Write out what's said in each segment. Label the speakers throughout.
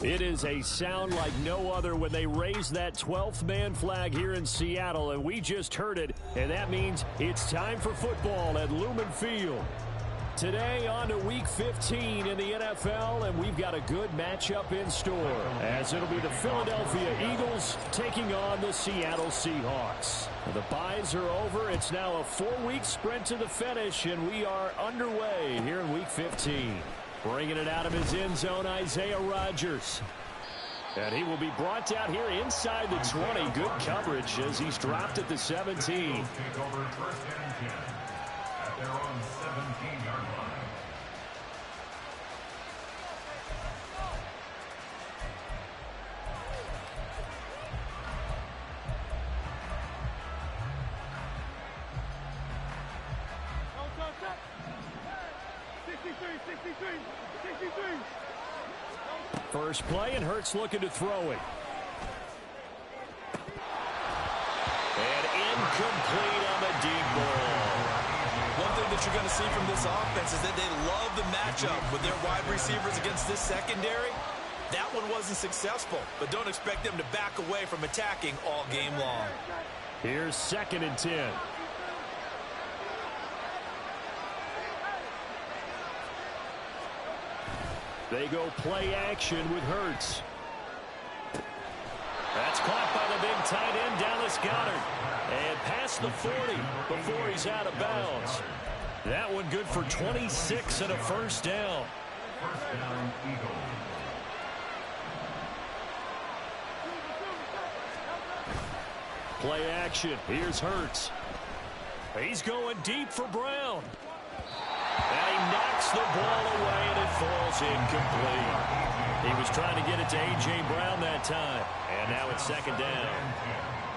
Speaker 1: It is a sound like no other when they raise that 12th man flag here in Seattle, and we just heard it, and that means it's time for football at Lumen Field. Today on to Week 15 in the NFL, and we've got a good matchup in store, as it'll be the Philadelphia Eagles taking on the Seattle Seahawks. The byes are over. It's now a 4-week sprint to the finish, and we are underway here in Week 15. Bringing it out of his end zone, Isaiah Rodgers. And he will be brought down here inside the 20. Good coverage as he's dropped at the 17. First play, and Hurts looking to throw it. And incomplete on the deep ball.
Speaker 2: One thing that you're going to see from this offense is that they love the matchup with their wide receivers against this secondary. That one wasn't successful, but don't expect them to back away from attacking all game long.
Speaker 1: Here's 2nd and 10. They go play action with Hurts. That's caught by the big tight end, Dallas Goedert. And past the 40 before he's out of bounds. That one good for 26 and a first down.
Speaker 3: First down, Eagles.
Speaker 1: Play action. Here's Hurts. He's going deep for Brown. And he knocks the ball away, and it falls incomplete. He was trying to get it to A.J. Brown that time. And now it's 2nd down.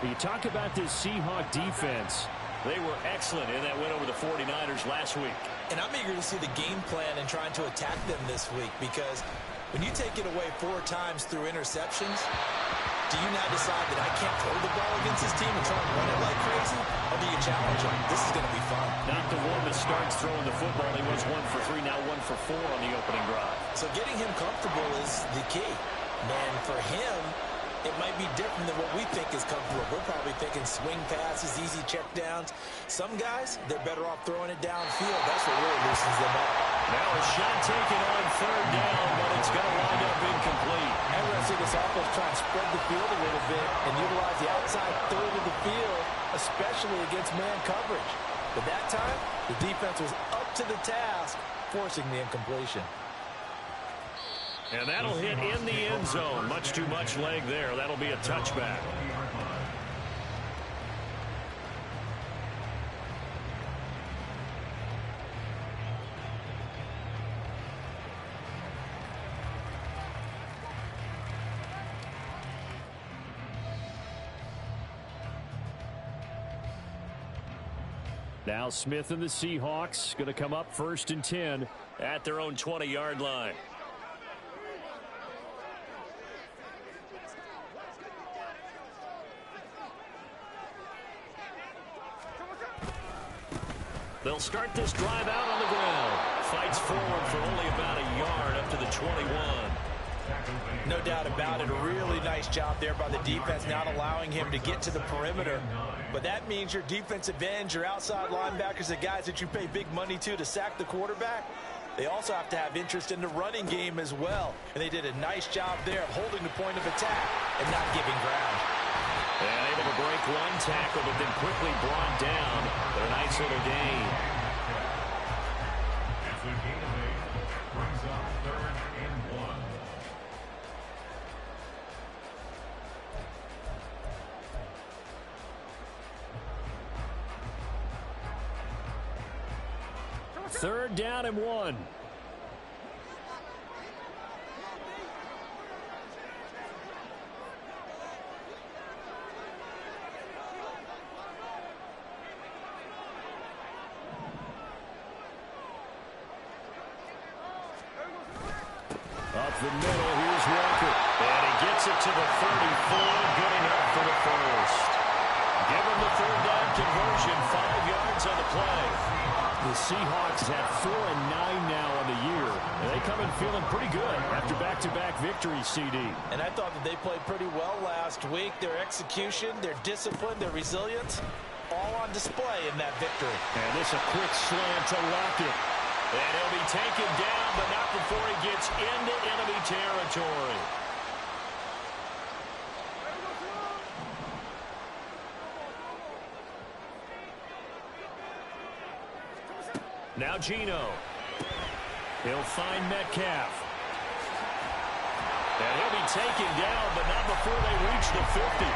Speaker 1: You talk about this Seahawk defense. They were excellent in that win over the 49ers last week.
Speaker 2: And I'm eager to see the game plan and trying to attack them this week, because when you take it away 4 times through interceptions, do you now decide that I can't throw the ball against this team and try and run it like crazy? Or do you challenge them? This is going to be fun.
Speaker 1: Not the one that starts throwing the football. He was 1 for 3, now 1 for 4 on the opening drive.
Speaker 2: So getting him comfortable is the key. And for him, it might be different than what we think is comfortable. We're probably thinking swing passes, easy checkdowns. Some guys, they're better off throwing it downfield. That's what really loosens them up.
Speaker 1: Now a shot taken on 3rd down, but it's going to wind up incomplete.
Speaker 2: And we're going to see this offense try and spread the field a little bit and utilize the outside third of the field, especially against man coverage. But that time, the defense was up to the task, forcing the incompletion.
Speaker 1: And that'll hit in the end zone. Much too much leg there. That'll be a touchback. Now Smith and the Seahawks going to come up 1st and 10 at their own 20-yard line. They'll start this drive out on the ground. Fights forward for only about a yard up to the 21.
Speaker 2: No doubt about it. A really nice job there by the defense, not allowing him to get to the perimeter. But that means your defensive ends, your outside linebackers, the guys that you pay big money to sack the quarterback, they also have to have interest in the running game as well. And they did a nice job there of holding the point of attack and not giving ground.
Speaker 1: And able to break one tackle, but then quickly brought down. But a nice little gain.
Speaker 3: After a gain of 8, brings up 3rd and 1.
Speaker 1: Third down and 1. Up the middle, here's Walker. And he gets it to the 34, good enough for the first. Give him the 3rd down conversion, 5 yards on the play.
Speaker 2: The
Speaker 1: Seahawks at 4-9 now on the year. And they come in feeling pretty good after back-to-back victories, CD.
Speaker 2: And I thought that they played pretty well last week. Their execution, their discipline, their resilience, all on display in that victory.
Speaker 1: And this a quick slant to Lockett. And he'll be taken down, but not before he gets into enemy territory. Now Geno. He'll find Metcalf. And he'll be taken down, but not before they reach the 50.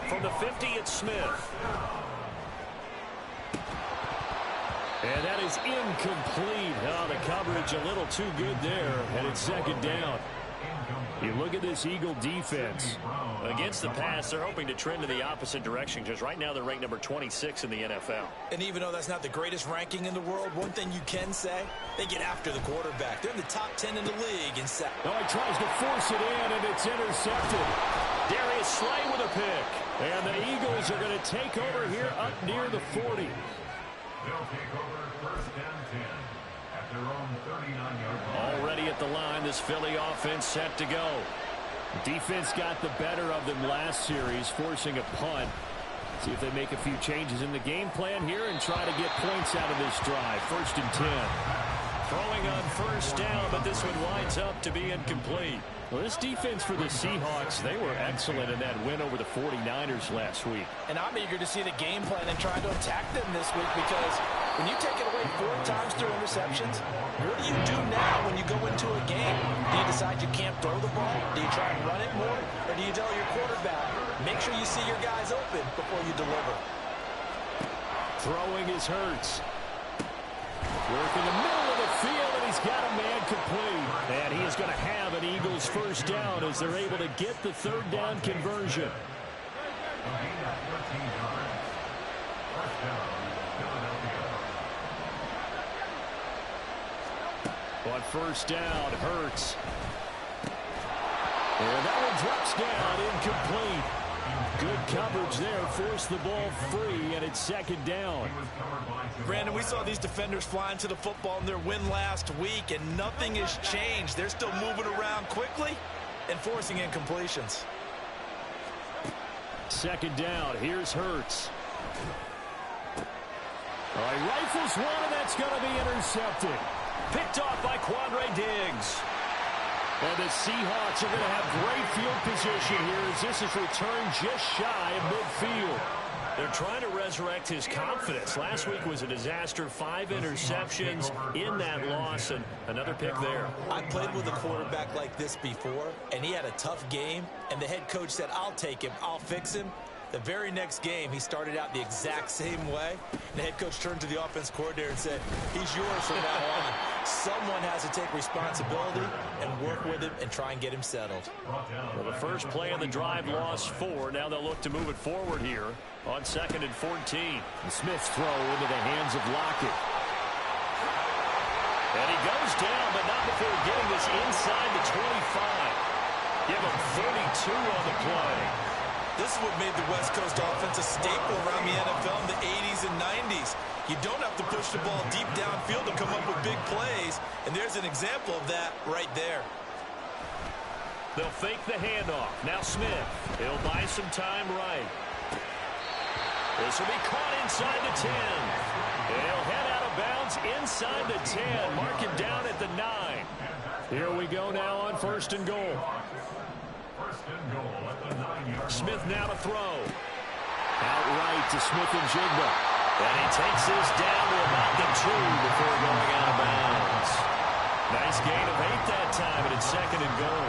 Speaker 1: From the 50, it's Smith. And that is incomplete. Oh, the coverage a little too good there, and it's second down. You look at this Eagle defense. Against the pass, they're hoping to trend in the opposite direction because right now they're ranked number 26 in the NFL.
Speaker 2: And even though that's not the greatest ranking in the world, one thing you can say, they get after the quarterback. They're in the top 10 in the league in sack.
Speaker 1: Oh, he tries to force it in, and it's intercepted. Darius Slay with a pick. And the Eagles are going to take over here up near the 40.
Speaker 3: They'll take over first and 10 at their own 39-yard line.
Speaker 1: Already at the line, this Philly offense set to go. Defense got the better of them last series, forcing a punt. See if they make a few changes in the game plan here and try to get points out of this drive. First and 10. Throwing on first down, but this one winds up to be incomplete. Well, this defense for the Seahawks, they were excellent in that win over the 49ers last week.
Speaker 2: And I'm eager to see the game plan and try to attack them this week because when you take it away 4 times through interceptions, what do you do now when you go into a game? Do you decide you can't throw the ball? Do you try and run it more? Or do you tell your quarterback, make sure you see your guys open before you deliver?
Speaker 1: Throwing is Hurts. Work in the middle of the field, and he's got a man complete. And he is going to have an Eagles first down as they're able to get the third down conversion. On first down, Hurts. And that one drops down, incomplete. Good coverage there, forced the ball free, and it's second down.
Speaker 2: Brandon, we saw these defenders flying to the football in their win last week, and nothing has changed. They're still moving around quickly and forcing incompletions.
Speaker 1: Second down, here's Hurts. All right, rifles one, and that's going to be intercepted. Picked off by Quandre Diggs. And the Seahawks are going to have great field position here as this is returned just shy of midfield. They're trying to resurrect his confidence. Last week was a disaster. 5 interceptions in that loss, and another pick there.
Speaker 2: I played with a quarterback like this before, and he had a tough game, and the head coach said, I'll take him, I'll fix him. The very next game, he started out the exact same way. The head coach turned to the offense coordinator and said, he's yours from now on. Someone has to take responsibility and work with him and try and get him settled.
Speaker 1: Well, the first play of the drive lost 4. Now they'll look to move it forward here on 2nd and 14. And Smith's throw into the hands of Lockett. And he goes down, but not before getting this inside the 25. Give him 32 on the play.
Speaker 2: This is what made the West Coast offense a staple around the NFL in the 80s and 90s. You don't have to push the ball deep downfield to come up with big plays, and there's an example of that right there.
Speaker 1: They'll fake the handoff. Now Smith. He'll buy some time right. This will be caught inside the 10. He'll head out of bounds inside the 10. Mark him down at the 9. Here we go now on 1st and goal. Smith now to throw. Outright to Smith-Njigba. And he takes this down to about the 2 before going out of bounds. Nice gain of 8 that time, and it's 2nd and goal.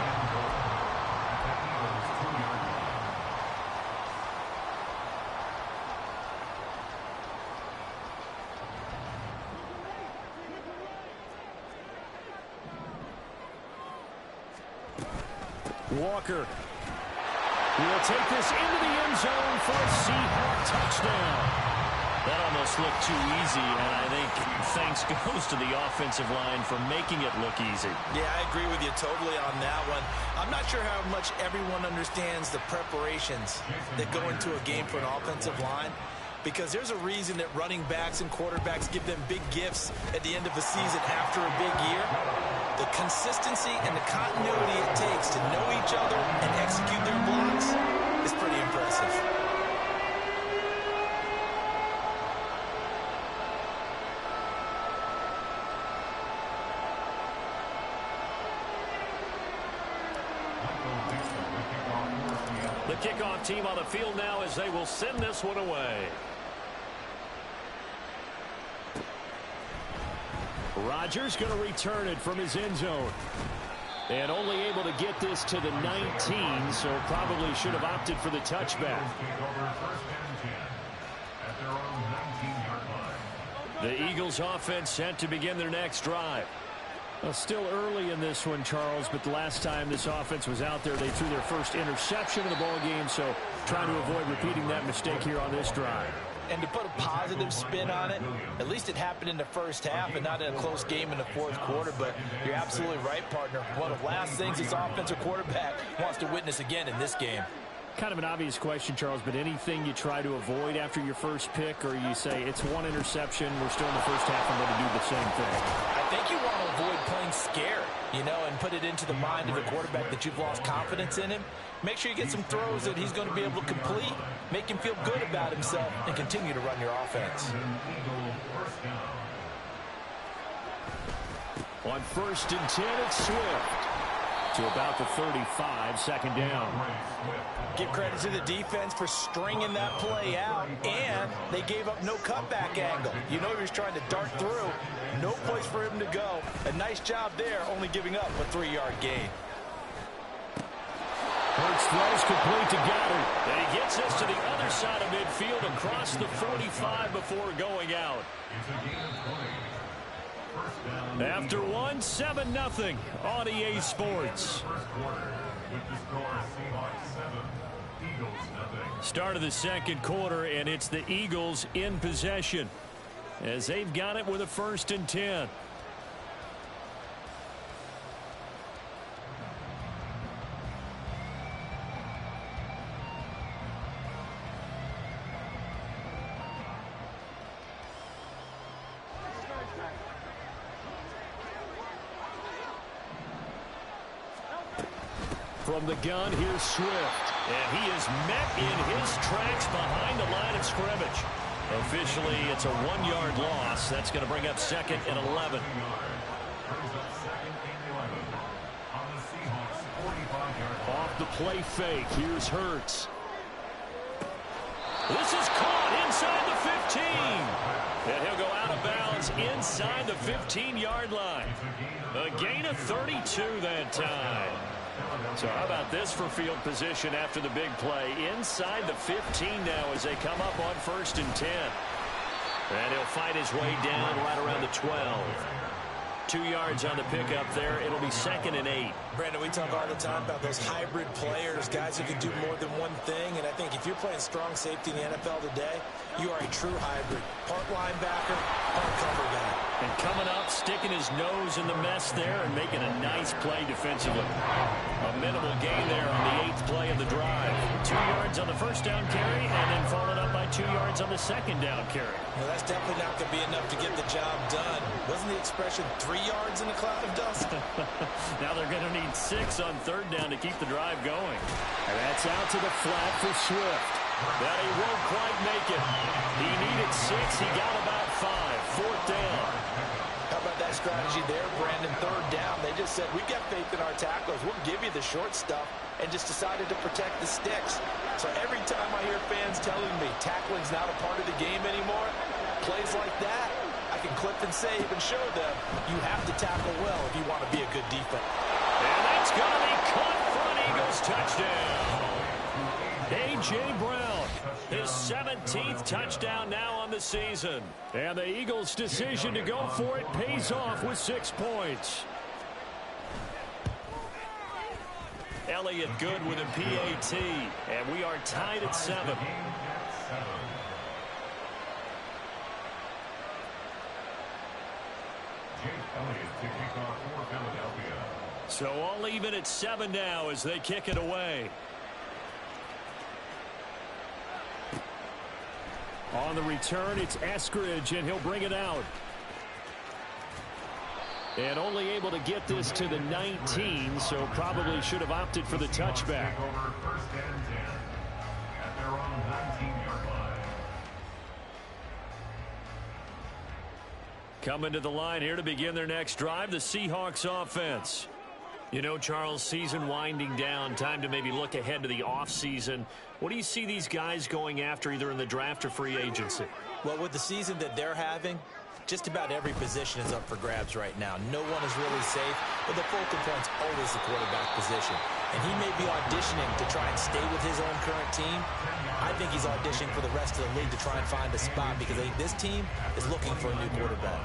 Speaker 1: Walker. He'll take this into the end zone for a Seahawk touchdown. That almost looked too easy, and I think thanks goes to the offensive line for making it look easy.
Speaker 2: Yeah, I agree with you totally on that one. I'm not sure how much everyone understands the preparations that go into a game for an offensive line, because there's a reason that running backs and quarterbacks give them big gifts at the end of the season after a big year. The consistency and the continuity it takes to know each other and execute their blocks is pretty impressive.
Speaker 1: The kickoff team on the field now as they will send this one away. Rodgers going to return it from his end zone. And only able to get this to the 19, so probably should have opted for the touchback. The Eagles offense set to begin their next drive. Well, still early in this one, Charles, but the last time this offense was out there, they threw their first interception of the ball game, so trying to avoid repeating that mistake here on this drive.
Speaker 2: And to put a positive spin on it, at least it happened in the first half and not in a close game in the fourth quarter. But you're absolutely right, partner. One of the last things this offensive quarterback wants to witness again in this game.
Speaker 1: Kind of an obvious question, Charles, but anything you try to avoid after your first pick, or you say it's one interception, we're still in the first half, I'm going to do the same thing?
Speaker 2: I think you want to avoid playing scared, and put it into the mind of the quarterback that you've lost confidence in him. Make sure you get some throws that he's going to be able to complete, make him feel good about himself, and continue to run your offense.
Speaker 1: On 1st and 10, it's Swift. To about the 35, second down.
Speaker 2: Give credit to the defense for stringing that play out, and they gave up no cutback angle. He was trying to dart through. No place for him to go. A nice job there, only giving up a 3-yard gain.
Speaker 1: Hurts throws complete to Goddard. And he gets us to the other side of midfield across the 45 before going out. After 7-0 on EA Sports. Start of the second quarter, and it's the Eagles in possession as they've got it with a 1st and 10. From the gun, here's Swift. And he is met in his tracks behind the line of scrimmage. Officially, it's a 1-yard loss. That's going to bring up 2nd and 11. Off the play fake, here's Hurts. This is caught inside the 15. And he'll go out of bounds inside the 15-yard line. A gain of 32 that time. So how about this for field position after the big play? Inside the 15 now as they come up on 1st and 10. And he'll fight his way down right around the 12. 2 yards on the pickup there. It'll be 2nd and 8.
Speaker 2: Brandon, we talk all the time about those hybrid players, guys who can do more than one thing. And I think if you're playing strong safety in the NFL today, you are a true hybrid. Part linebacker, part cover guy.
Speaker 1: And coming up, sticking his nose in the mess there and making a nice play defensively. A minimal gain there on the 8th play of the drive. 2 yards on the first down carry, and then followed up by 2 yards on the second down carry.
Speaker 2: Well, that's definitely not going to be enough to get the job done. Wasn't the expression 3 yards in a cloud of dust?
Speaker 1: Now they're going to need 6 on 3rd down to keep the drive going. And that's out to the flat for Swift. But he won't quite make it. He needed 6. He got about 5. 4th down.
Speaker 2: How about that strategy there, Brandon? 3rd down. They just said, we got faith in our tacklers. We'll give you the short stuff, and just decided to protect the sticks. So every time I hear fans telling me tackling's not a part of the game anymore, plays like that, I can clip and save and show them you have to tackle well if you want to be a good defense.
Speaker 1: And that's going to be caught for an Eagles touchdown. A.J. Brown, his 17th touchdown now on the season. And the Eagles' decision to go for it pays off with 6 points. Elliott good with a PAT, and we are tied at 7. So all even at 7 now as they kick it away. On the return, it's Eskridge, and he'll bring it out. And only able to get this to the 19, so probably should have opted for the touchback.
Speaker 3: First and 10 at their own 19-yard line.
Speaker 1: Coming to the line here to begin their next drive, the Seahawks offense. You know, Charles, season winding down, time to maybe look ahead to the offseason. What do you see these guys going after either in the draft or free agency?
Speaker 2: Well, with the season that they're having, just about every position is up for grabs right now. No one is really safe, but the focal point's always the quarterback position. And he may be auditioning to try and stay with his own current team. I think he's auditioning for the rest of the league to try and find a spot because I think this team is looking for a new quarterback.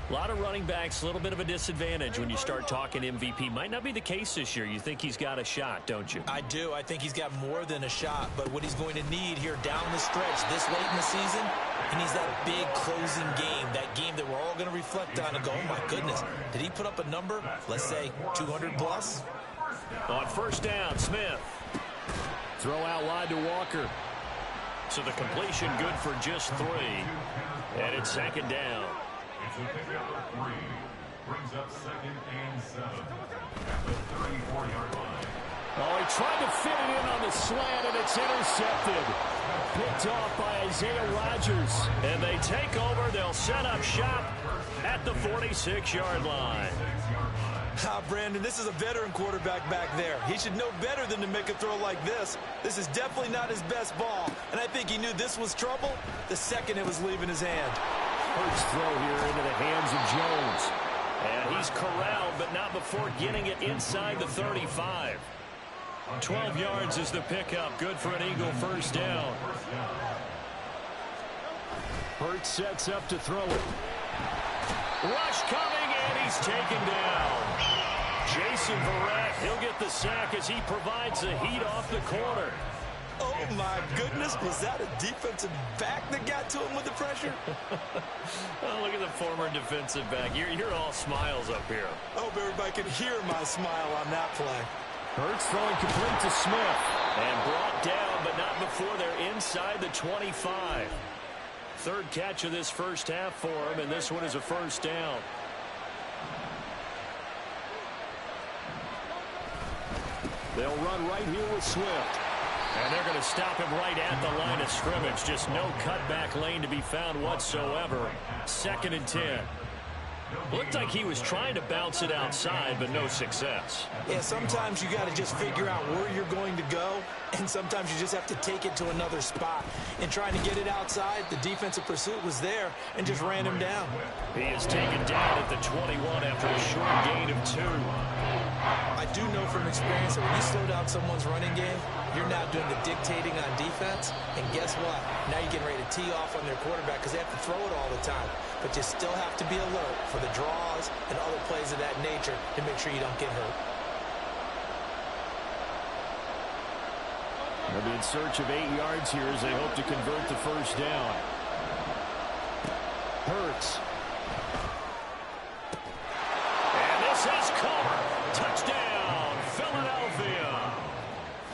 Speaker 1: A lot of running backs, a little bit of a disadvantage when you start talking MVP. Might not be the case this year. You think he's got a shot, don't you?
Speaker 2: I do. I think he's got more than a shot. But what he's going to need here down the stretch this late in the season, he needs that big closing game, that game that we're all going to reflect on and go, oh, my goodness, did he put up a number, let's say 200 plus?
Speaker 1: On first down, Smith. Throw out wide to Walker. So the completion good for just 3. And it's second down.
Speaker 3: It's a pickup of 3. Brings up second and 7 at the 34-yard line.
Speaker 1: Oh, he tried to fit it in on the slant, and it's intercepted. Picked off by Isaiah Rodgers. And they take over. They'll set up shop at the 46-yard line.
Speaker 2: Brandon, this is a veteran quarterback back there. He should know better than to make a throw like this. This is definitely not his best ball. And I think he knew this was trouble the second it was leaving his hand.
Speaker 1: First throw here into the hands of Jones. And he's corralled, but not before getting it inside the 35. 12 yards is the pickup. Good for an Eagle first down. Hurts sets up to throw it. Rush coming, and he's taken down. Jason Verrett, he'll get the sack as he provides the heat off the corner.
Speaker 2: Oh, my goodness. Was that a defensive back that got to him with the pressure?
Speaker 1: Oh, look at the former defensive back. You're all smiles up here.
Speaker 2: I hope everybody can hear my smile on that play.
Speaker 1: Hurts throwing complete to Smith. And brought down, but not before they're inside the 25. Third catch of this first half for him, and this one is a first down. They'll run right here with Swift. And they're going to stop him right at the line of scrimmage. Just no cutback lane to be found whatsoever. Second and 10. Looked like he was trying to bounce it outside, but no success.
Speaker 2: Yeah, sometimes you got to just figure out where you're going to go, and sometimes you just have to take it to another spot. And trying to get it outside, the defensive pursuit was there and just ran him down.
Speaker 1: He is taken down at the 21 after a short gain of 2.
Speaker 2: I do know from experience that when you slow down someone's running game, you're now doing the dictating on defense, and guess what? Now you're getting ready to tee off on their quarterback because they have to throw it all the time. But you still have to be alert for the draws and other plays of that nature to make sure you don't get hurt.
Speaker 1: They'll be in search of 8 yards here as they hope to convert the first down. Hurts. And this is covered. Touchdown, Philadelphia.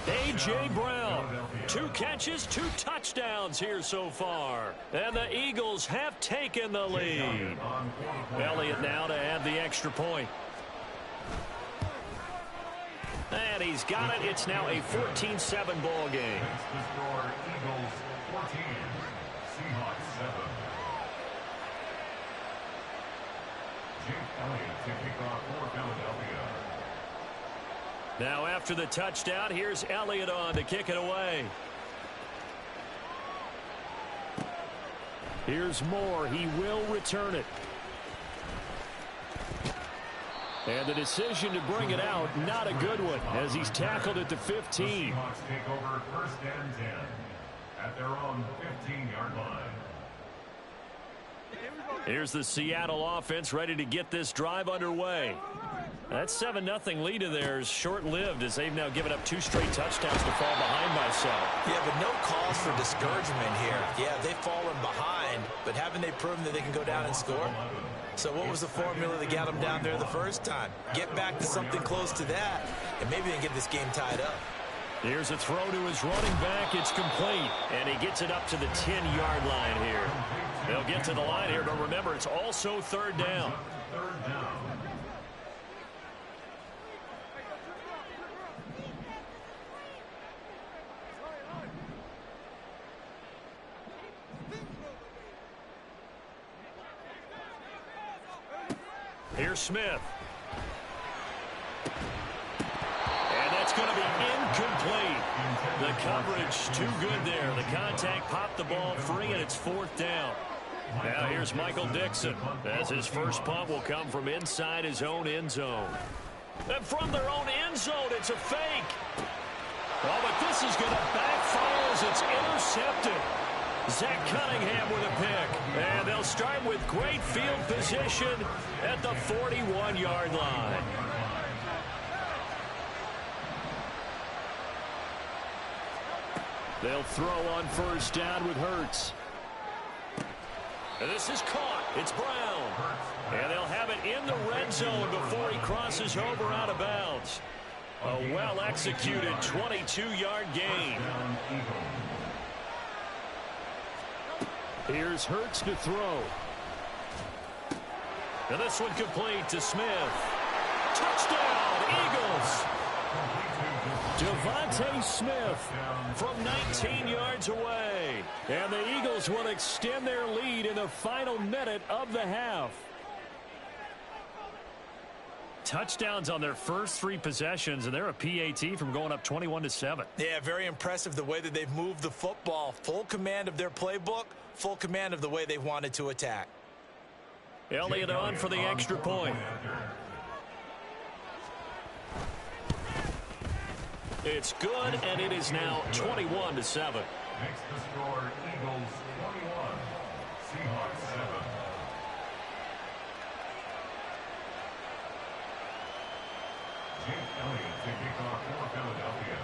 Speaker 1: A.J. Brown. 2 catches, 2 touchdowns here so far. And the Eagles have taken the lead. Elliott now to add the extra point. And he's got it. It's now a 14-7 ball game.
Speaker 3: The score, Eagles 14, Seahawks 7. Jake Elliott to kick off for Philadelphia.
Speaker 1: Now after the touchdown, here's Elliott on to kick it away. Here's Moore. He will return it. And the decision to bring it out, not a good one, as he's tackled at the 15.
Speaker 3: The Seahawks take over first and 10 at their own 15-yard line.
Speaker 1: Here's the Seattle offense ready to get this drive underway. That 7-0 lead of theirs short-lived as they've now given up 2 straight touchdowns to fall behind by 7.
Speaker 2: Yeah, but no cause for discouragement here. Yeah, they've fallen behind, but haven't they proven that they can go down and score? So what was the formula that got them down there the first time? Get back to something close to that, and maybe they can get this game tied up.
Speaker 1: Here's a throw to his running back. It's complete, and he gets it up to the 10-yard line here. They'll get to the line here, but remember, it's also 3rd down. Here's Smith. And that's going to be incomplete. The coverage too good there. The contact popped the ball free, and it's 4th down. Now here's Michael Dixon, as his first punt will come from inside his own end zone. And from their own end zone, it's a fake. Oh, but this is going to backfire as it's intercepted. Zach Cunningham with a pick. And they'll start with great field position at the 41-yard line. They'll throw on 1st down with Hurts. And this is caught. It's Brown. And they'll have it in the red zone before he crosses over out of bounds. A well-executed 22-yard gain. Here's Hurts to throw. And this one complete to Smith. Touchdown, Eagles. Devontae Smith from 19 yards away. And the Eagles will extend their lead in the final minute of the half. Touchdowns on their first 3 possessions, and they're a PAT from going up 21-7.
Speaker 2: Yeah, very impressive the way that they've moved the football. Full command of their playbook, full command of the way they wanted to attack.
Speaker 1: Elliott on for the extra point. It's good, and it is now 21-7.
Speaker 3: Makes the score Eagles 21, Seahawks 7. Jake Elliott to kick off for Philadelphia.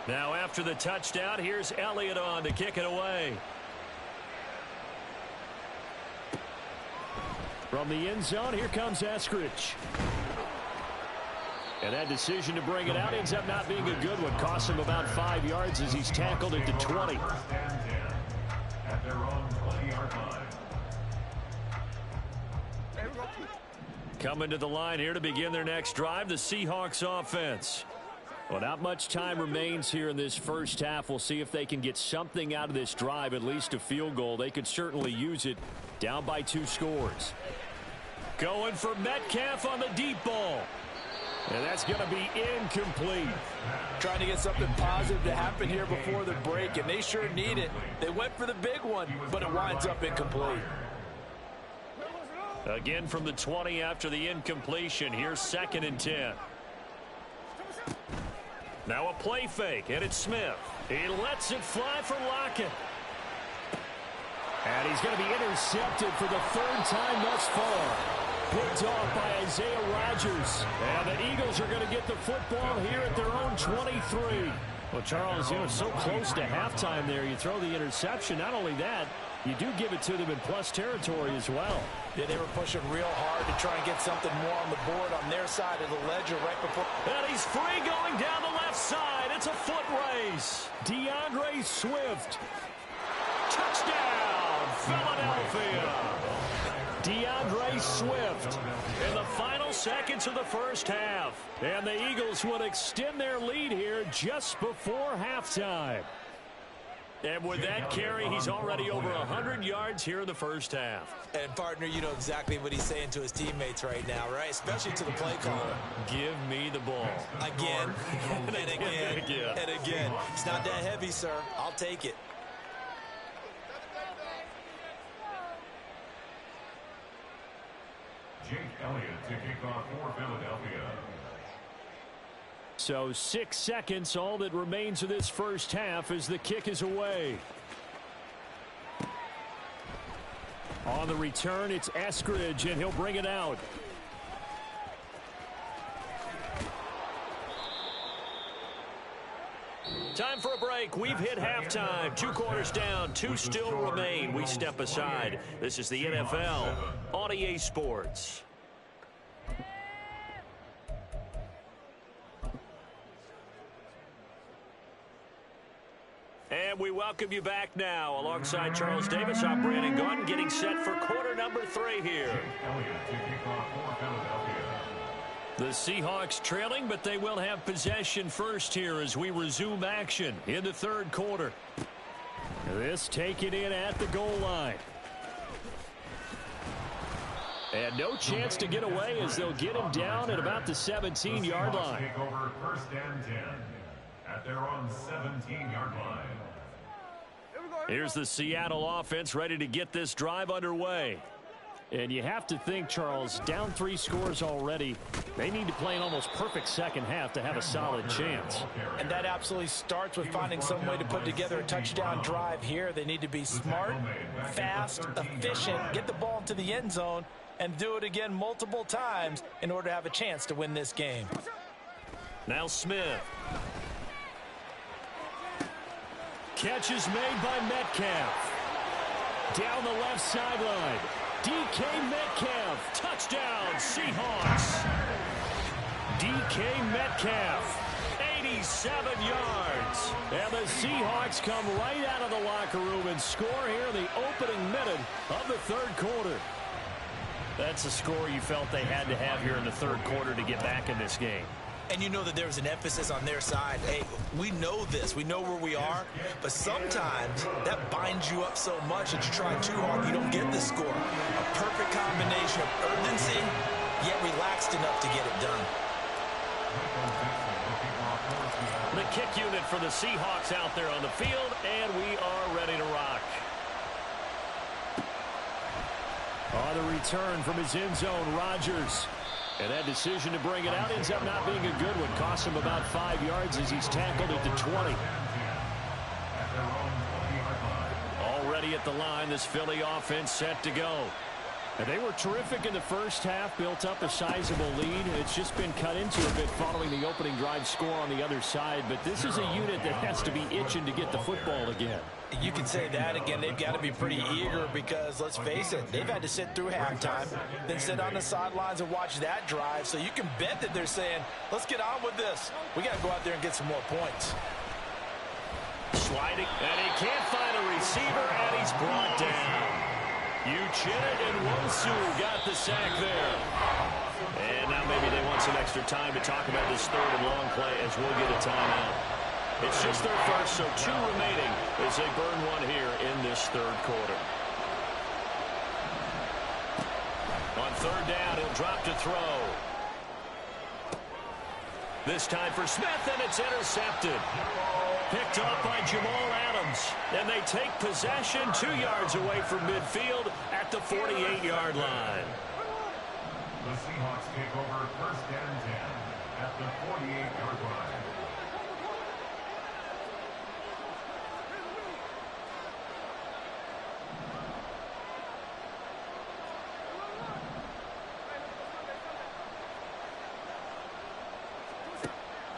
Speaker 1: Now after the touchdown, here's Elliott on to kick it away. From the end zone, here comes Eskridge. And that decision to bring it out ends up not being a good one. Costs him about 5 yards as he's tackled it to 20.
Speaker 3: At their own 20-yard line.
Speaker 1: Coming to the line here to begin their next drive, the Seahawks offense. Well, not much time remains here in this first half. We'll see if they can get something out of this drive, at least a field goal. They could certainly use it, down by 2 scores. Going for Metcalf on the deep ball. And that's going to be incomplete.
Speaker 2: Trying to get something positive to happen here before the break, and they sure need it. They went for the big one, but it winds up incomplete.
Speaker 1: Again from the 20 after the incompletion. Here's 2nd and 10. Now a play fake, and it's Smith. He lets it fly for Lockett. And he's going to be intercepted for the 3rd time thus far. Picked off by Isaiah Rodgers. And the Eagles are going to get the football here at their own 23. Well, Charles, you know, so close to halftime there. You throw the interception. Not only that, you do give it to them in plus territory as well.
Speaker 2: Yeah, they were pushing real hard to try and get something more on the board on their side of the ledger right before.
Speaker 1: And he's free going down the left side. It's a foot race. DeAndre Swift. Touchdown, Philadelphia. DeAndre Swift in the final seconds of the first half. And the Eagles would extend their lead here just before halftime. And with that carry, he's already over 100 yards here in the first half.
Speaker 2: And, partner, you know exactly what he's saying to his teammates right now, right? Especially to the play caller.
Speaker 1: Give me the ball.
Speaker 2: Again, and again, and again. It's not that heavy, sir. I'll take it.
Speaker 3: Jake Elliott to kick off for Philadelphia.
Speaker 1: So 6 seconds, all that remains of this first half as the kick is away. On the return, it's Eskridge, and he'll bring it out. Time for a break. We've hit halftime. 2 quarters down. 2 still remain. We step aside. This is the NFL on EA Sports. And we welcome you back now. Alongside Charles Davis, I'm Brandon Gaudin, getting set for quarter number 3 here. The Seahawks trailing, but they will have possession first here as we resume action in the 3rd quarter. This taken in at the goal line. And no chance to get away as they'll get him down at about the 17-yard line.
Speaker 3: Take over 1st and 10 at their own 17-yard line.
Speaker 1: Here's the Seattle offense ready to get this drive underway. And you have to think, Charles, down 3 scores already. They need to play an almost perfect second half to have a solid chance.
Speaker 2: And that absolutely starts with finding some way to put together a touchdown drive here. They need to be smart, fast, efficient, get the ball into the end zone, and do it again multiple times in order to have a chance to win this game.
Speaker 1: Now Smith. Catch is made by Metcalf. Down the left sideline. DK Metcalf, touchdown, Seahawks. DK Metcalf, 87 yards. And the Seahawks come right out of the locker room and score here in the opening minute of the 3rd quarter. That's a score you felt they had to have here in the 3rd quarter to get back in this game.
Speaker 2: And you know that there was an emphasis on their side. Hey, we know this. We know where we are. But sometimes that binds you up so much that you try too hard, you don't get the score. A perfect combination of urgency, yet relaxed enough to get it done.
Speaker 1: The kick unit for the Seahawks out there on the field, and we are ready to rock. On the return from his end zone, Rodgers. And that decision to bring it out ends up not being a good one. Costs him about 5 yards as he's tackled at the 20. Already at the line, this Philly offense set to go. And they were terrific in the first half, built up a sizable lead. It's just been cut into a bit following the opening drive score on the other side. But this is a unit that has to be itching to get the football again.
Speaker 2: You can say that again. They've got to be pretty eager because, let's face it, they've had to sit through halftime, then sit on the sidelines and watch that drive. So you can bet that they're saying, let's get on with this. We got to go out there and get some more points.
Speaker 1: Sliding, and he can't find a receiver, and he's brought down. Uchenna and Wosu got the sack there. And now maybe they want some extra time to talk about this 3rd and long play as we'll get a timeout. It's just their first, so 2 remaining as they burn one here in this 3rd quarter. On 3rd down, he'll drop to throw. This time for Smith, and it's intercepted. Picked up by Jamal Adams. And they take possession 2 yards away from midfield at the 48-yard line.
Speaker 3: The Seahawks take over 1st and 10 at the 48-yard line.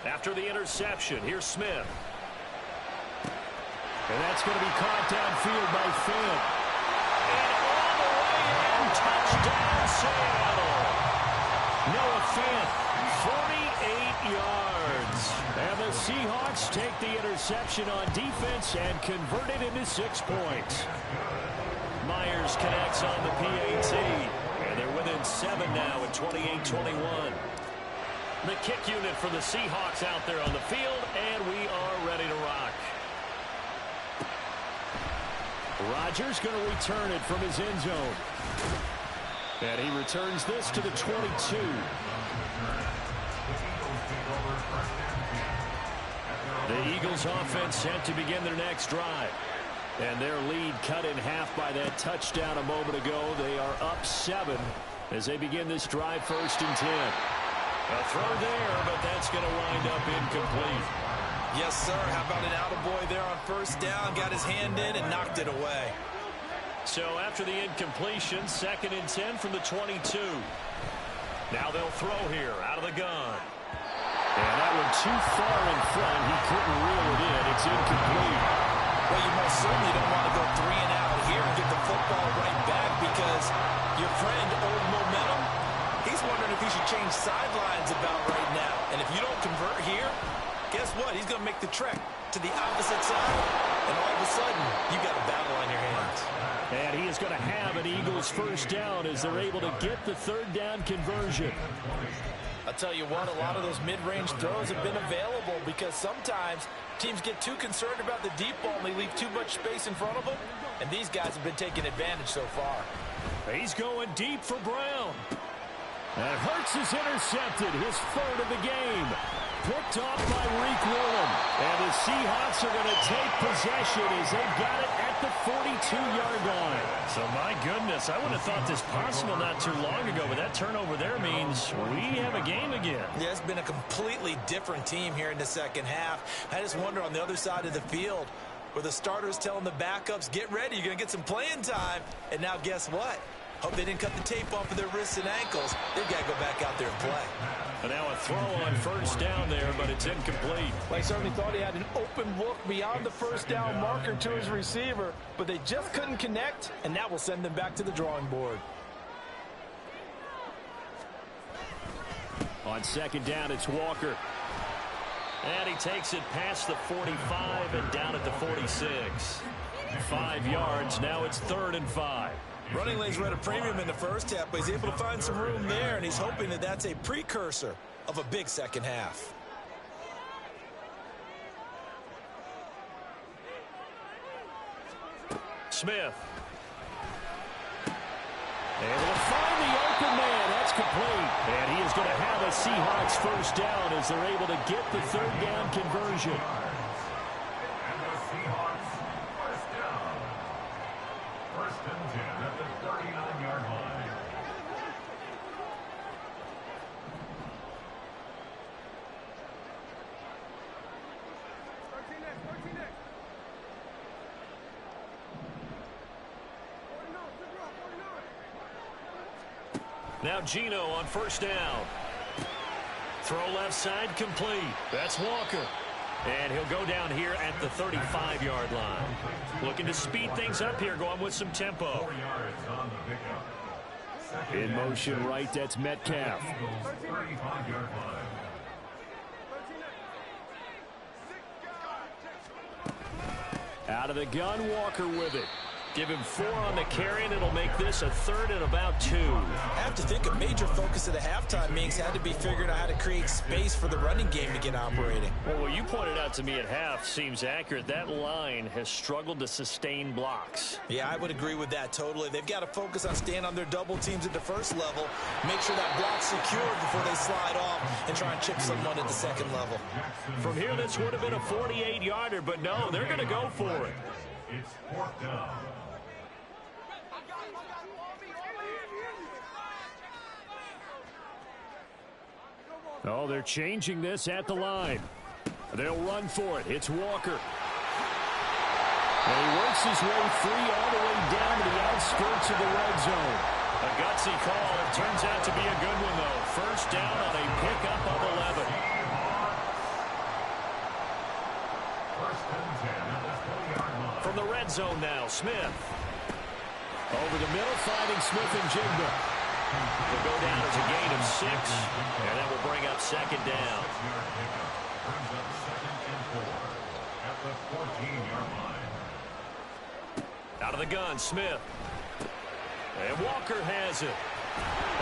Speaker 1: After the interception, here's Smith. And that's going to be caught downfield by Finn. And all the way in, touchdown Seattle. Noah Finn, 48 yards. And the Seahawks take the interception on defense and convert it into 6 points. Myers connects on the PAT. And they're within 7 now at 28-21. The kick unit for the Seahawks out there on the field, and we are ready to rock. Rodgers going to return it from his end zone. And he returns this to the 22. The Eagles offense set to begin their next drive. And their lead cut in half by that touchdown a moment ago. They are up 7 as they begin this drive 1st and 10. A throw there, but that's going to wind up incomplete.
Speaker 2: Yes, sir. How about an attaboy there on 1st down? Got his hand in and knocked it away.
Speaker 1: So after the incompletion, 2nd and 10 from the 22. Now they'll throw here out of the gun. And that one too far in front. He couldn't reel it in. It's incomplete.
Speaker 2: Well, you most certainly don't want to go 3 and out here and get the football right back because your friend, Old Momentum, he's wondering if he should change sidelines about right now. And if you don't convert here, guess what? He's going to make the trek to the opposite side. And all of a sudden, you got a battle on your hands.
Speaker 1: And he is going to have an Eagles first down as they're able to get the 3rd down conversion.
Speaker 2: I'll tell you what, a lot of those mid-range throws have been available because sometimes teams get too concerned about the deep ball and they leave too much space in front of them. And these guys have been taking advantage so far.
Speaker 1: He's going deep for Brown. And Hurts is intercepted, his 3rd of the game. Picked off by Reek Woolen. And the Seahawks are going to take possession as they've got it at the 42-yard line. So, my goodness, I would have thought this possible not too long ago, but that turnover there means we have a game again.
Speaker 2: Yeah, it's been a completely different team here in the 2nd half. I just wonder on the other side of the field where the starters telling the backups, get ready, you're going to get some playing time. And now guess what? Hope they didn't cut the tape off of their wrists and ankles. They've got to go back out there and play.
Speaker 1: And now a throw on 1st down there, but it's incomplete.
Speaker 2: Well, he certainly thought he had an open look beyond the 1st down marker to his receiver, but they just couldn't connect, and that will send them back to the drawing board.
Speaker 1: On 2nd down, it's Walker. And he takes it past the 45 and down at the 46. 5 yards. Now it's 3rd and 5.
Speaker 2: Running lanes were at a premium in the 1st half, but he's able to find some room there, and he's hoping that that's a precursor of a big 2nd half.
Speaker 1: Smith. Able to find the open man. That's complete. And he is going to have a Seahawks first down as they're able to get the 3rd down conversion.
Speaker 3: And the Seahawks first down. 1st and 10 at the 39-yard line.
Speaker 1: Now Gino on 1st down. Throw left side complete. That's Walker. And he'll go down here at the 35-yard line. Looking to speed things up here, going with some tempo.
Speaker 3: 4 yards on the pickup.
Speaker 1: In motion right, that's Metcalf.
Speaker 3: 35-yard line.
Speaker 1: Out of the gun, Walker with it. Give him 4 on the carry, and it'll make this a 3rd and about 2.
Speaker 2: I have to think a major focus of the halftime meetings had to be figuring out how to create space for the running game to get operating.
Speaker 1: Well, what you pointed out to me at half seems accurate. That line has struggled to sustain blocks.
Speaker 2: Yeah, I would agree with that totally. They've got to focus on staying on their double teams at the 1st level, make sure that block's secured before they slide off and try and chip someone at the 2nd level.
Speaker 1: From here, this would have been a 48-yarder, but no, they're going to go for it.
Speaker 3: It's 4th down.
Speaker 1: Oh, they're changing this at the line. They'll run for it. It's Walker. And he works his way free all the way down to the outskirts of the red zone. A gutsy call. It turns out to be a good one, though. 1st down on a pickup of 11.
Speaker 3: 1st and 10 at the 20-yard line.
Speaker 1: From the red zone now, Smith. Over the middle, finding Smith and Jigba. Will go down as a gain of 6, and that will bring up 2nd down.
Speaker 3: 6-yard pickup brings up 2nd and 4 at the 14-yard line.
Speaker 1: Out of the gun, Smith. And Walker has it.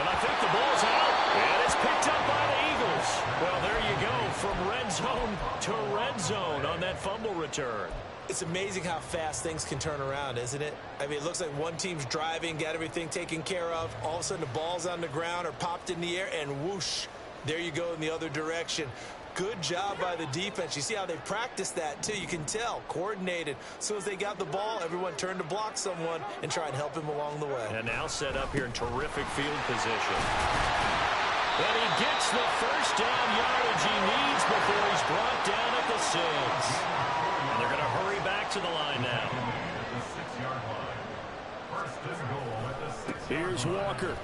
Speaker 1: And I think the ball's out. And it's picked up by the Eagles. Well, there you go. From red zone to red zone on that fumble return.
Speaker 2: It's amazing how fast things can turn around, isn't it? I mean, it looks like one team's driving, got everything taken care of. All of a sudden, the ball's on the ground or popped in the air, and whoosh, there you go in the other direction. Good job by the defense. You see how they practiced that, too. You can tell, coordinated. As soon as they got the ball, everyone turned to block someone and try and help him along the way.
Speaker 1: And now set up here in terrific field position. And he gets the 1st down yardage he needs before he's brought down at the 6. And they're going to hurry back to the line now.
Speaker 3: First and goal at the 6-yard
Speaker 1: Here's
Speaker 3: line.
Speaker 1: Walker.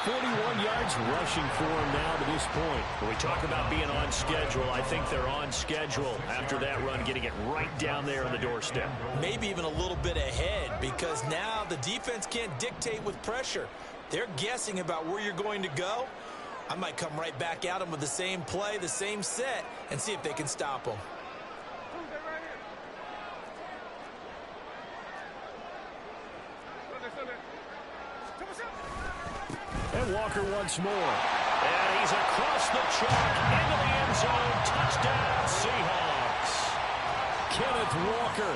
Speaker 1: 41 yards rushing for him now to this point. When we talk about being on schedule, I think they're on schedule after that run, getting it right down there on the doorstep.
Speaker 2: Maybe even a little bit ahead, because now the defense can't dictate with pressure. They're guessing about where you're going to go. I might come right back at them with the same play, the same set, and see if they can stop them.
Speaker 1: And Walker once more. And he's across the chalk into the end zone. Touchdown, Seahawks. Kenneth Walker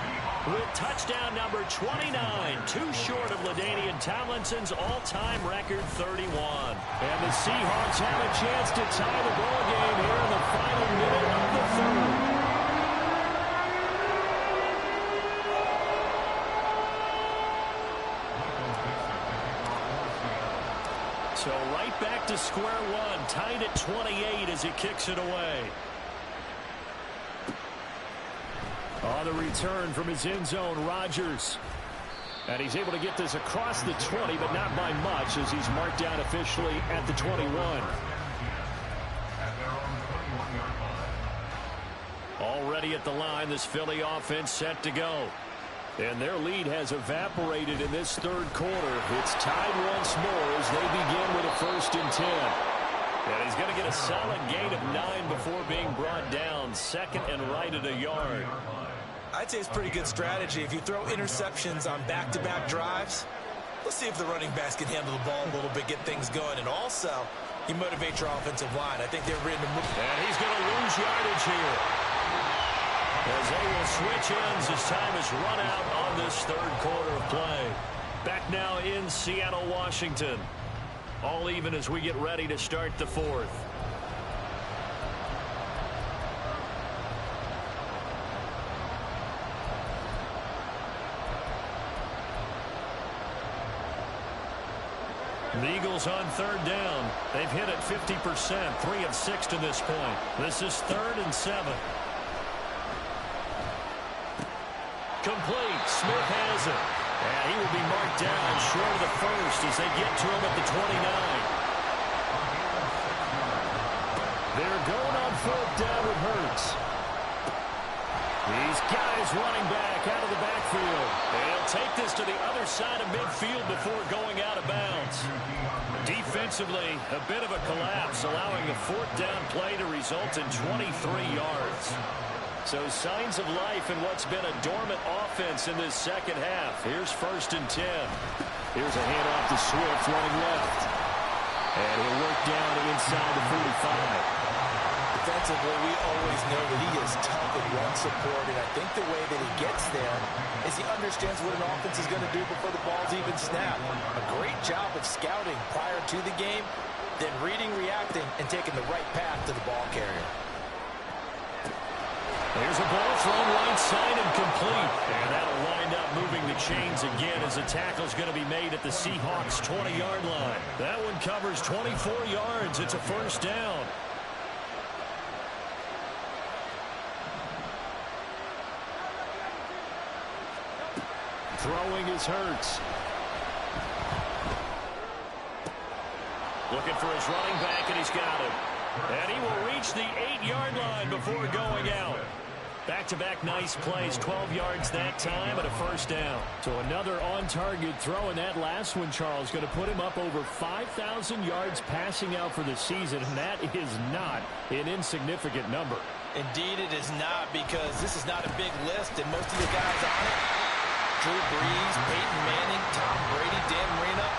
Speaker 1: with touchdown number 29. Too short of LaDainian Tomlinson's all-time record 31. And the Seahawks have a chance to tie the ball game here in the final minute of the third. So right back to square one, tied at 28 as he kicks it away. On the return from his end zone, Rodgers. And he's able to get this across the 20, but not by much as he's marked down officially at the 21. Already at the line, this Philly offense set to go. And their lead has evaporated in this third quarter. It's tied once more as they begin with a 1st and 10. And he's going to get a solid gain of 9 before being brought down. 2nd and right at a yard.
Speaker 2: I'd say it's pretty good strategy. If you throw interceptions on back-to-back drives, let's see if the running backs can handle the ball a little bit, get things going. And also, you motivate your offensive line. I think they're ready to move.
Speaker 1: And he's going to lose yardage here, as they will switch ends as time is run out on this third quarter of play. Back now in Seattle, Washington. All even as we get ready to start the fourth. The Eagles on 3rd down. They've hit it 50%, 3 of 6 to this point. This is 3rd and 7. Complete. Smith has it. And he will be marked down short of the first as they get to him at the 29. They're going on 4th down with Hurts. These guys running back out of the backfield. They'll take this to the other side of midfield before going out of bounds. Defensively, a bit of a collapse, allowing the 4th down play to result in 23 yards. So signs of life in what's been a dormant offense in this second half. Here's 1st and 10. Here's a handoff to Swift running left. And he'll work down inside the 45.
Speaker 2: Defensively, we always know that he is tough and run support, and I think the way that he gets there is he understands what an offense is going to do before the ball's even snapped. A great job of scouting prior to the game, then reading, reacting, and taking the right path to the ball carrier.
Speaker 1: There's a ball thrown right side and complete. And that'll wind up moving the chains again as a tackle's going to be made at the Seahawks 20-yard line. That one covers 24 yards. It's a 1st down. Throwing is Hurts. Looking for his running back, and he's got it. And he will reach the 8-yard line before going out. Back-to-back nice plays, 12 yards that time, and a 1st down. So another on-target throw, and that last one, Charles, going to put him up over 5,000 yards passing out for the season, and that is not an insignificant number.
Speaker 2: Indeed it is not, because this is not a big list, and most of the guys on it, Drew Brees, Peyton Manning, Tom Brady, Dan Marino,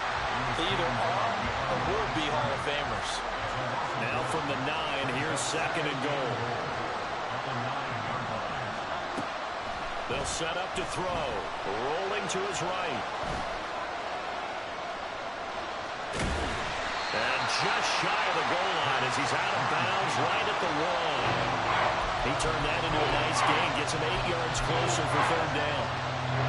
Speaker 2: they either are or will be Hall of Famers.
Speaker 1: Now from the 9, here's 2nd and goal. They'll set up to throw. Rolling to his right. And just shy of the goal line as he's out of bounds right at the 1. He turned that into a nice gain. Gets him 8 yards closer for 3rd down.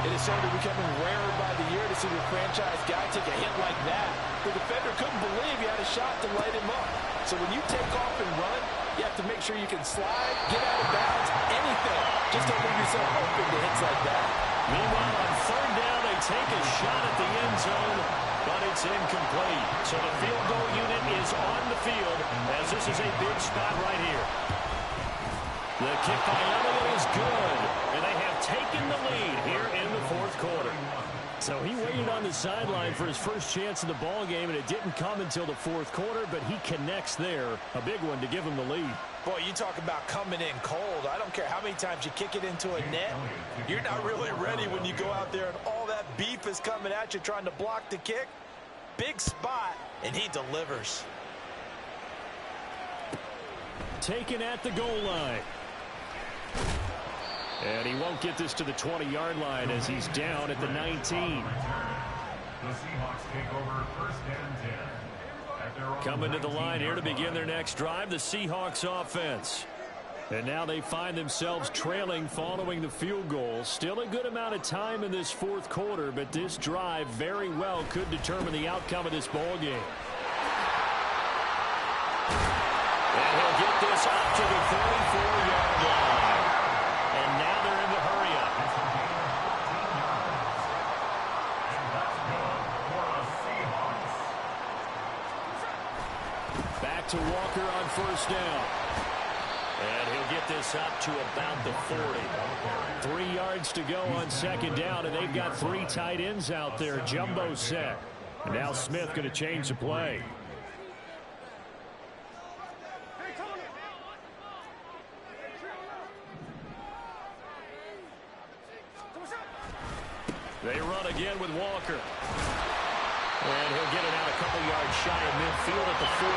Speaker 2: It is starting to becoming rarer by the year to see your franchise guy take a hit like that. The defender couldn't believe he had a shot to light him up. So when you take off and run, you have to make sure you can slide, get out of bounds, anything. Just don't leave yourself open to hits like that.
Speaker 1: Meanwhile, on 3rd down take a shot at the end zone, but it's incomplete. So the field goal unit is on the field as this is a big spot right here. The kick by Elliott is good, and they have taken the lead here in the fourth quarter. So he waited on the sideline for his first chance in the ball game, and it didn't come until the fourth quarter, but he connects there. A big one to give him the lead.
Speaker 2: Boy, you talk about coming in cold. I don't care how many times you kick it into a net. You're not really ready when you go out there and all that beef is coming at you trying to block the kick. Big spot, and he delivers.
Speaker 1: Taken at the goal line. And he won't get this to the 20-yard line as he's down at the 19.
Speaker 3: The Seahawks take over first and 10.
Speaker 1: Coming to the line here to begin their next drive, the Seahawks offense. And now they find themselves trailing following the field goal. Still a good amount of time in this fourth quarter, but this drive very well could determine the outcome of this ball game. And he'll get this up to the 34-yard line. And now they're in the hurry-up. Back to Walker on first down. And he'll get this up to about the 40. 3 yards to go on second down, and they've got 3 tight ends out there. Jumbo set. And now Smith going to change the play. They run again with Walker. And he'll get it out a couple yards shy of midfield at the 48.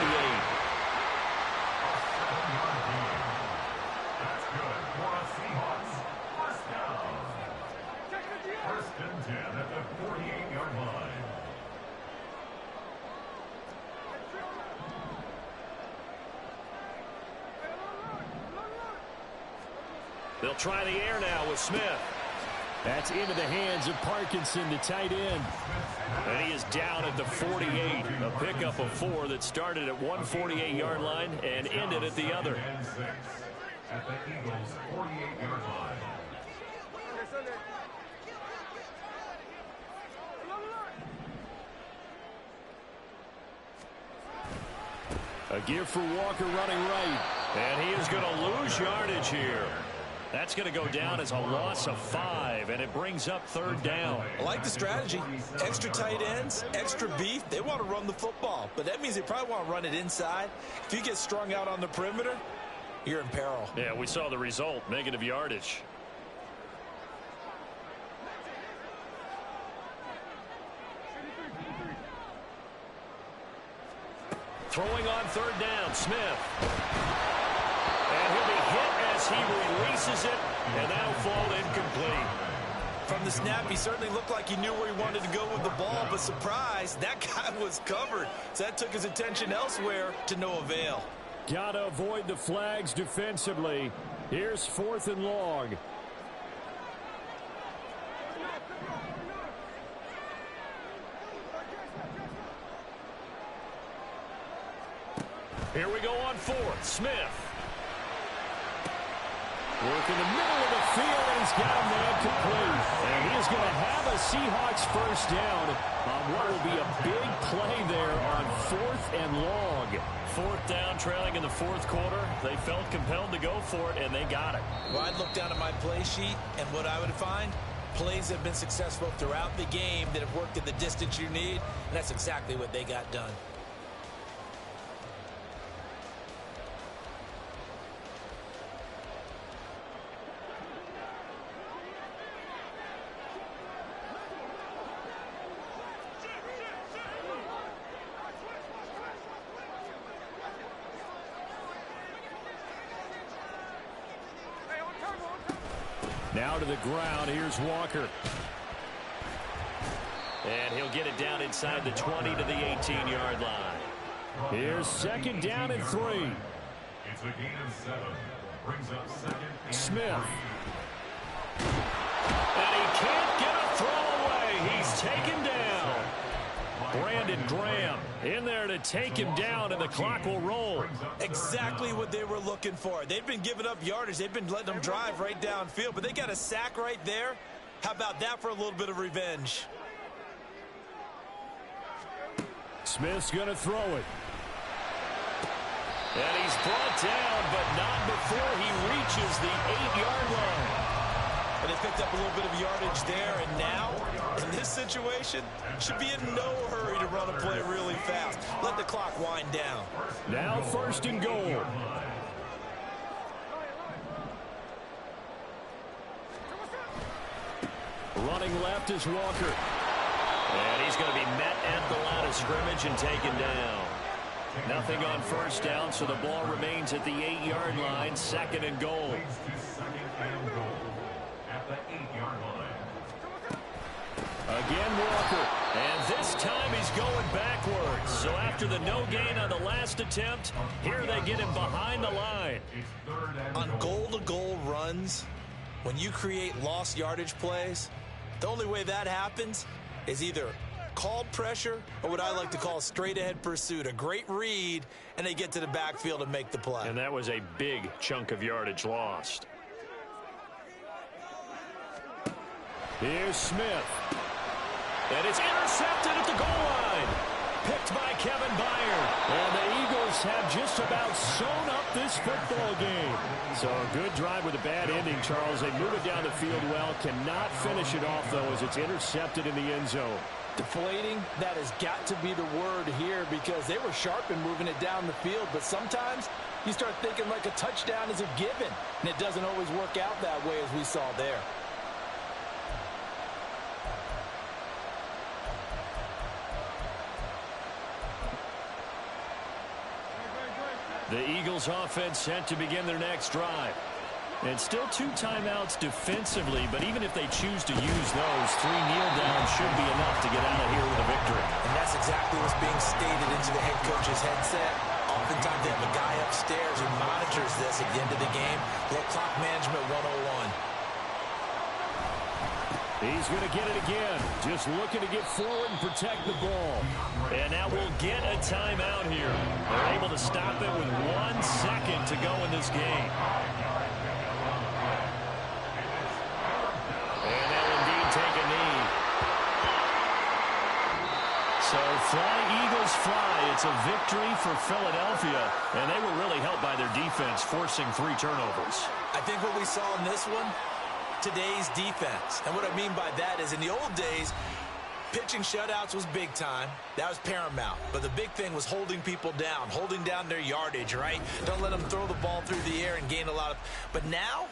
Speaker 3: That's good for a Seahawks. First down. First and 10 at the 48-yard line.
Speaker 1: They'll try the air now with Smith. That's into the hands of Parkinson, the tight end. And he is down at the 48. A pickup of 4 that started at one 48-yard line and ended at the other.
Speaker 3: And 6 at the Eagles' 48-yard line.
Speaker 1: A give for Walker running right. And he is going to lose yardage here. That's going to go down as a loss of 5, and it brings up third down.
Speaker 2: I like the strategy. Extra tight ends, extra beef. They want to run the football, but that means they probably want to run it inside. If you get strung out on the perimeter, you're in peril.
Speaker 1: Yeah, we saw the result, negative yardage. Throwing on third down, Smith. And he'll be hit as he releases it, and that'll fall incomplete.
Speaker 2: From the snap, he certainly looked like he knew where he wanted to go with the ball, but surprise, that guy was covered. So that took his attention elsewhere to no avail.
Speaker 1: Gotta avoid the flags defensively. Here's 4th and long. Here we go on 4th. Smith. Work in the middle of the field, and he's got a man complete. And he is going to have a Seahawks first down on what will be a big play there on 4th and long. 4th down, trailing in the fourth quarter. They felt compelled to go for it, and they got it.
Speaker 2: Well, I'd look down at my play sheet, and what I would find, plays have been successful throughout the game that have worked at the distance you need, and that's exactly what they got done.
Speaker 1: Now to the ground. Here's Walker. And he'll get it down inside the 20 to the 18-yard line. Here's second down and 3.
Speaker 3: It's a gain of 7. Brings up second and
Speaker 1: Smith. And he can't get a throw away. He's taken down. Brandon Graham in there to take him down, and the clock will roll.
Speaker 2: Exactly what they were looking for. They've been giving up yardage. They've been letting them drive right downfield, but they got a sack right there. How about that for a little bit of revenge?
Speaker 1: Smith's going to throw it. And he's brought down, but not before he reaches the 8-yard line.
Speaker 2: And they picked up a little bit of yardage there, and now, in this situation, should be in no hurry to run a play really fast. Let the clock wind down.
Speaker 1: Now 1st and goal. Running left is Walker. And he's going to be met at the line of scrimmage and taken down. Nothing on 1st down, so the ball remains at the 8-yard line, 2nd and goal. Again, Walker. And this time he's going backwards. So after the no gain on the last attempt, here they get him behind the line.
Speaker 2: On goal-to-goal runs, when you create lost yardage plays, the only way that happens is either called pressure or what I like to call straight-ahead pursuit. A great read, and they get to the backfield and make the play.
Speaker 1: And that was a big chunk of yardage lost. Here's Smith. And it's intercepted at the goal line. Picked by Kevin Byard. And the Eagles have just about sewn up this football game. So a good drive with a bad ending, Charles. They move it down the field well. Cannot finish it off, though, as it's intercepted in the end zone.
Speaker 4: Deflating, that has got to be the word here, because they were sharp in moving it down the field. But sometimes you start thinking like a touchdown is a given, and it doesn't always work out that way, as we saw there.
Speaker 1: The Eagles offense set to begin their next drive. And still 2 timeouts defensively, but even if they choose to use those, 3 kneel downs should be enough to get out of here with a victory.
Speaker 2: And that's exactly what's being stated into the head coach's headset. Oftentimes they have a guy upstairs who monitors this at the end of the game. Little clock management 101.
Speaker 1: He's going to get it again. Just looking to get forward and protect the ball. And now we'll get a timeout here. They're able to stop it with 1 second to go in this game. And they'll indeed take a knee. So fly, Eagles, fly. It's a victory for Philadelphia. And they were really helped by their defense, forcing 3 turnovers.
Speaker 2: I think what we saw in this one, today's defense. And what I mean by that is in the old days, pitching shutouts was big time. That was paramount. But the big thing was holding people down, holding down their yardage, right? Don't let them throw the ball through the air and gain a lot of... But now,